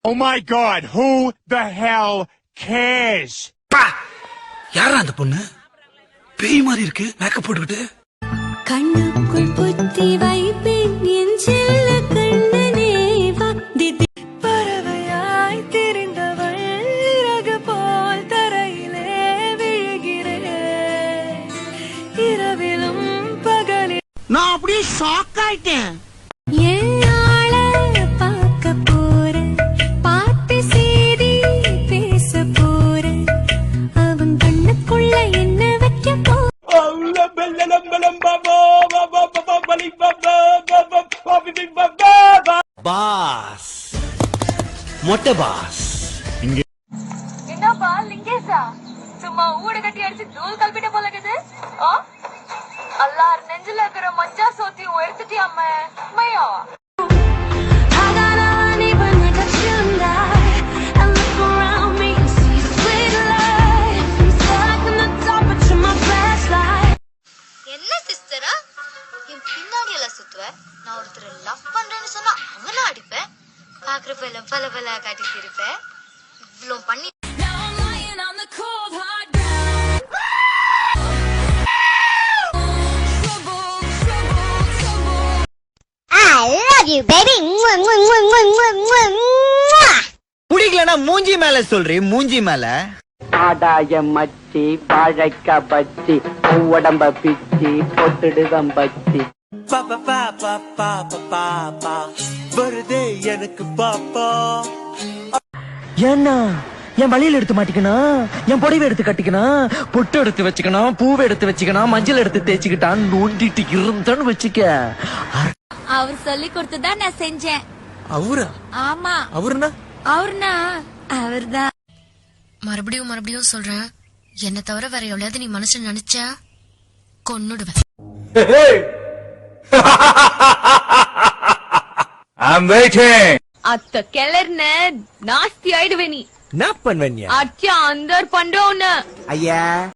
Oh my God, who the hell cares? யாரா அந்த பொண்ணு? பேய் மாதிரி இருக்கு மேக்கப் போட்டுக்கிட்டு. கண்ணுக்குள் புத்தி வைப்பேன் என் செல்ல கண்ணனே வா. பறவையாய் திரிந்தவள் இறகு போல் தரையிலே விழுகிறேன். இரவிலும் பகலில் நான் அப்படியே ஷாக் ஆயிட்டேன். என் ஆளை பார்க்க போறேன், பார்த்து செய்தி பேச போறேன், அவன் கண்ணுக்குள்ள என்ன வைக்க போறேன். பாஸ் மொட்டை பாஸ் என்னப்பா லிங்கேஷா சும்மா ஊட கட்டி அடிச்சு தூள் கல்பிட்ட போல இருக்குது. அல்லார் நெஞ்சில இருக்கிற மஞ்சா சோத்தி உயர்த்திட்டியாம மையா என்ன சிஸ்டரா என் பின்னாடி எல்லாம் சுத்துவ? நான் ஒருத்தர் லவ் பண்றேன்னு சொன்னா அவனா அடிப்பேன், பாக்குறப்ப எல்லாம் பல பல காட்டி சிரிப்பேன். இவ்வளவு பண்ணி புடிக்கலனா மூஞ்சி மேல சொல்றீ, மூஞ்சி மேல. ஆடாய மச்சி வாழைக்க பச்சி உடம்ப பிச்சி பொட்டுடுதம் பச்சி வருதே எனக்கு பாப்பா. ஏன்னா என் வழியில எடுத்து மாட்டிக்கணும், என் புடவை எடுத்து கட்டிக்கணும், பொட்டு எடுத்து வச்சுக்கணும், பூவை எடுத்து வச்சுக்கணும், மஞ்சள் எடுத்து தேய்ச்சிக்கிட்டான் நோண்டிட்டு இருந்தான்னு வச்சுக்க. அவர் சொல்லி கொடுத்துதான் நான் செஞ்சேன். அவரா? ஆமா. அவருனா? அவர்னா அவர்தான். மறுபடியும் மறுபடியும் சொல்றேன், என்ன தவிர வேற எவ்வளவு நீ மனுஷன் நினைச்சா கொன்னுடுவேன். I'm waiting. அத்த கிளர்ன நாஸ்தி ஆயிடுவே நீ. என்ன பண்ணுவீங்க? அச்சா அந்தர் பண்றோன்னு ஐயா